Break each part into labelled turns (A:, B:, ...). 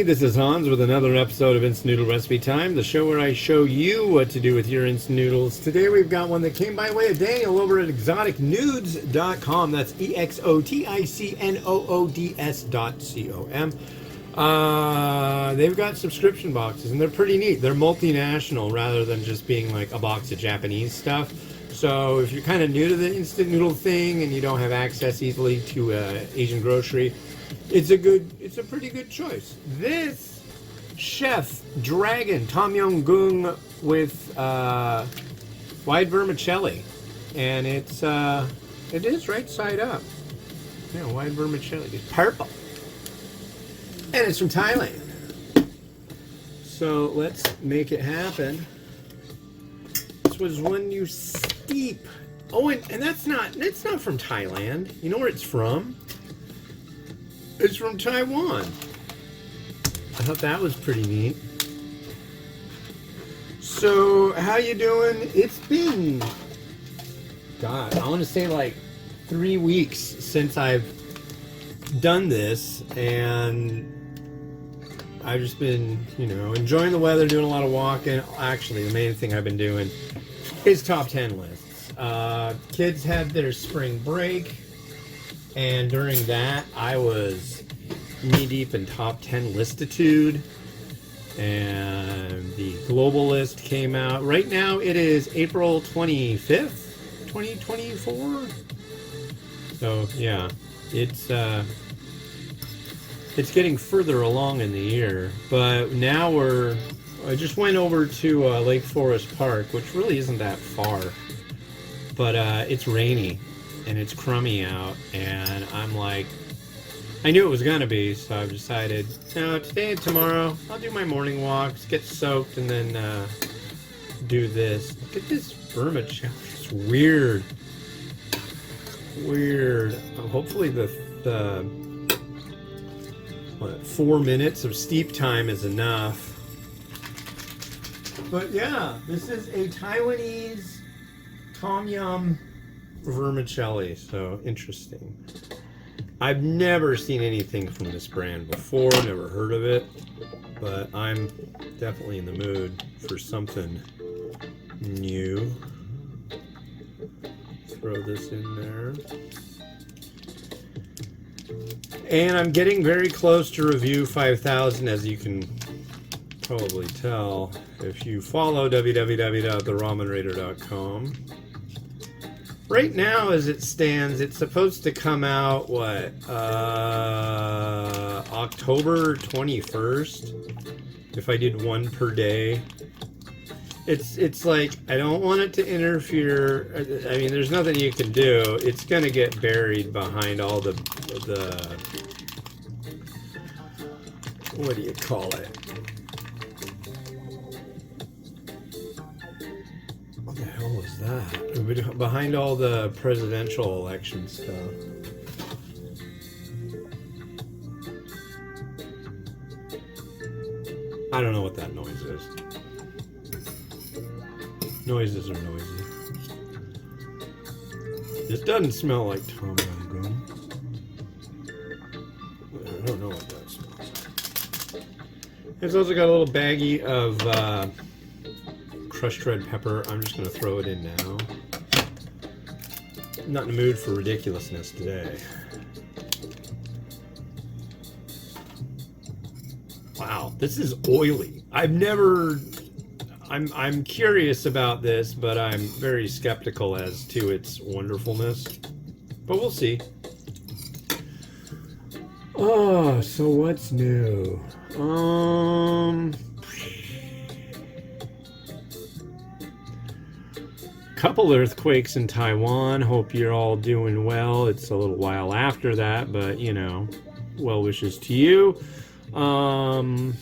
A: this is Hans with another episode of Instant Noodle Recipe Time, the show where I show you what to do with your instant noodles. Today we've got one that came by way of Daniel over at exoticnoods.com. That's EXOTICNOODS.com. They've got subscription boxes, and they're pretty neat. They're multinational rather than just being like a box of Japanese stuff. So if you're kind of new to the instant noodle thing and you don't have access easily to Asian grocery, it's a pretty good choice. This Chef Dragon Tom Yum Gung with wide vermicelli, and it is right side up. Yeah, wide vermicelli. It's purple, and it's from Thailand. So let's make it happen. This was when you steep. Oh, and that's not from Thailand. You know where it's from? It's from Taiwan. I thought that was pretty neat. So, how you doing? It's been, God, I want to say like 3 weeks since I've done this, and I've just been, enjoying the weather, doing a lot of walking. Actually, the main thing I've been doing is top 10 lists. Kids had their spring break, and during that, I was knee-deep in top 10 listitude, and the global list came out. Right now, it is April 25th, 2024. So, yeah, it's getting further along in the year, but now I just went over to Lake Forest Park, which really isn't that far, but it's rainy and it's crummy out, and I'm like, I knew it was gonna be, so I've decided, today and tomorrow I'll do my morning walks, get soaked, and then do this. Look at this vermicelli. It's weird. Hopefully the 4 minutes of steep time is enough. But yeah, this is a Taiwanese Tom Yum vermicelli, so interesting. I've never seen anything from this brand before, never heard of it, but I'm definitely in the mood for something new. Throw this in there. And I'm getting very close to review 5,000, as you can probably tell if you follow www.theramenraider.com. Right now, as it stands, it's supposed to come out, October 21st, if I did one per day. It's like, I don't want it to interfere. I mean, there's nothing you can do. It's going to get buried behind all the, what do you call it? What the hell was that? Behind all the presidential election stuff. I don't know what that noise is. Noises are noisy. This doesn't smell like Tom Yum Gung. I don't know what that smells like. It's also got a little baggie of crushed red pepper. I'm just going to throw it in now. I'm not in the mood for ridiculousness today. Wow, this is oily. I'm curious about this, but I'm very skeptical as to its wonderfulness. But we'll see. Oh, so what's new? Couple earthquakes in Taiwan. Hope you're all doing well. It's a little while after that, but well wishes to you. I'm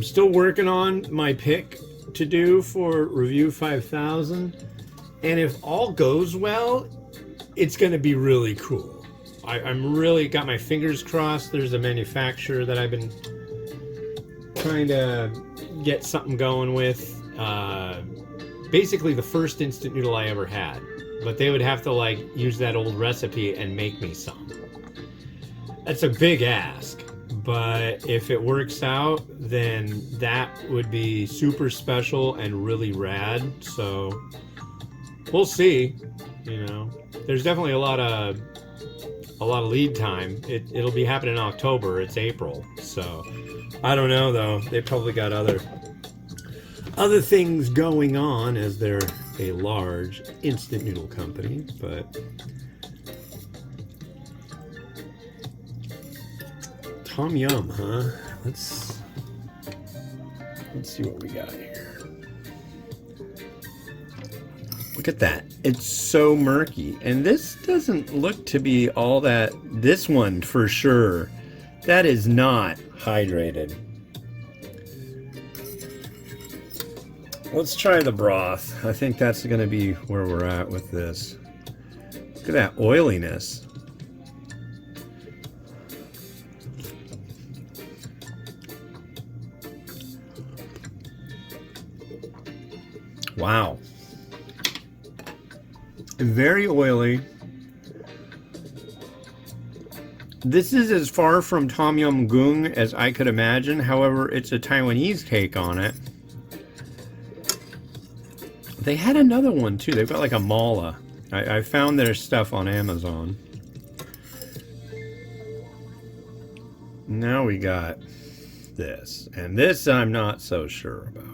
A: still working on my pick to do for review 5,000, and if all goes well, it's going to be really cool. I'm really got my fingers crossed. There's a manufacturer that I've been trying to get something going with. Basically the first instant noodle I ever had, but they would have to use that old recipe and make me some. That's a big ask, But if it works out, then that would be super special and really rad. So we'll see. You know, there's definitely a lot of lead time. It'll be happening in October. It's April, so I don't know though. They probably got other things going on, as they're a large instant noodle company. But Tom Yum, huh? Let's see what we got here. Look at that. It's so murky. And this doesn't look to be all that. This one, for sure, that is not hydrated. Let's try the broth. I think that's going to be where we're at with this. Look at that oiliness. Wow. Very oily. This is as far from Tom Yum Gung as I could imagine. However, it's a Taiwanese take on it. They had another one too. They've got like a mala. I found their stuff on Amazon. Now we got this. And this I'm not so sure about.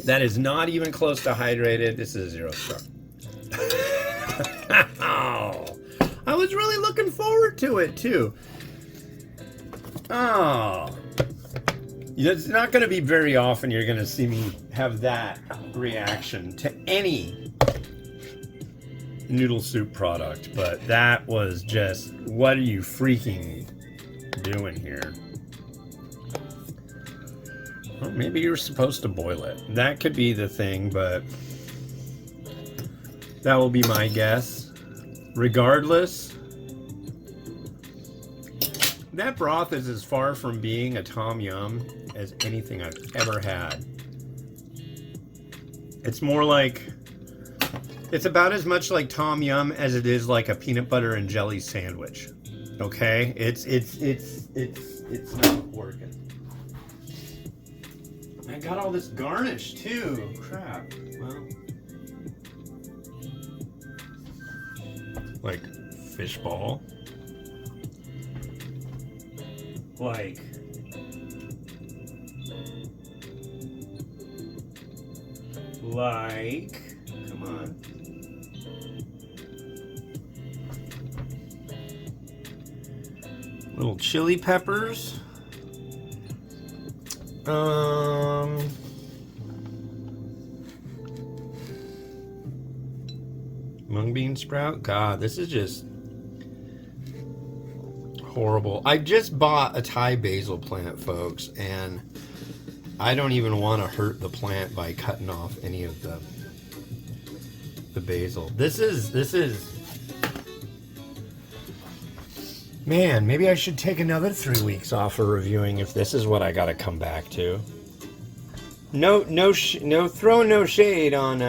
A: That is not even close to hydrated. This is a 0-star. Oh, I was really looking forward to it too. Oh, it's not going to be very often you're going to see me have that reaction to any noodle soup product, but that was just, what are you freaking doing here? Well, maybe you were supposed to boil it. That could be the thing, but that will be my guess. Regardless, that broth is as far from being a Tom Yum as anything I've ever had. It's more like, it's about as much like Tom Yum as it is like a peanut butter and jelly sandwich. Okay? It's not working. I got all this garnish too. Crap. Well, like fish ball. Like come on. Little chili peppers. Mung bean sprout. God, this is just horrible. I just bought a Thai basil plant, folks, and I don't even want to hurt the plant by cutting off any of the basil. This is man, maybe I should take another 3 weeks off for reviewing if this is what I got to come back to. Throw no shade on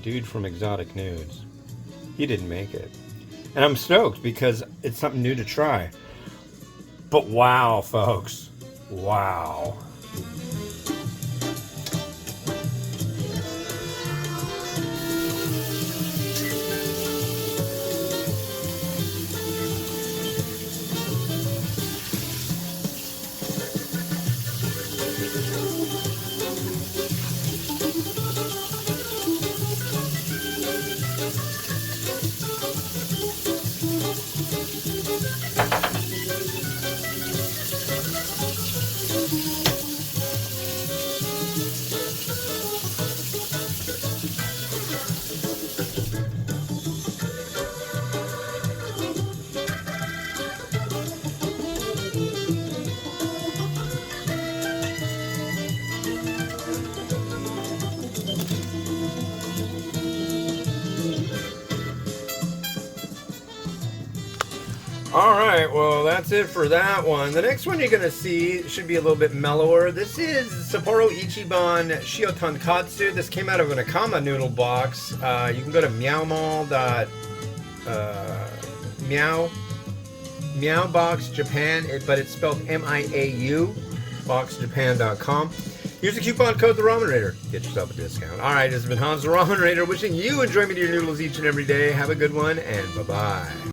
A: dude from Exotic Nudes. He didn't make it. And I'm stoked because it's something new to try. But wow, folks. Wow. All right, well, that's it for that one. The next one you're going to see should be a little bit mellower. This is Sapporo Ichiban Shio Tonkatsu. This came out of an Akama noodle box. You can go to Meow Box Japan, but it's spelled M-I-A-U, boxjapan.com. Use the coupon code The Ramen Raider. Get yourself a discount. All right, this has been Hans the Ramen Raider wishing you enjoyment of your noodles each and every day. Have a good one, and bye-bye.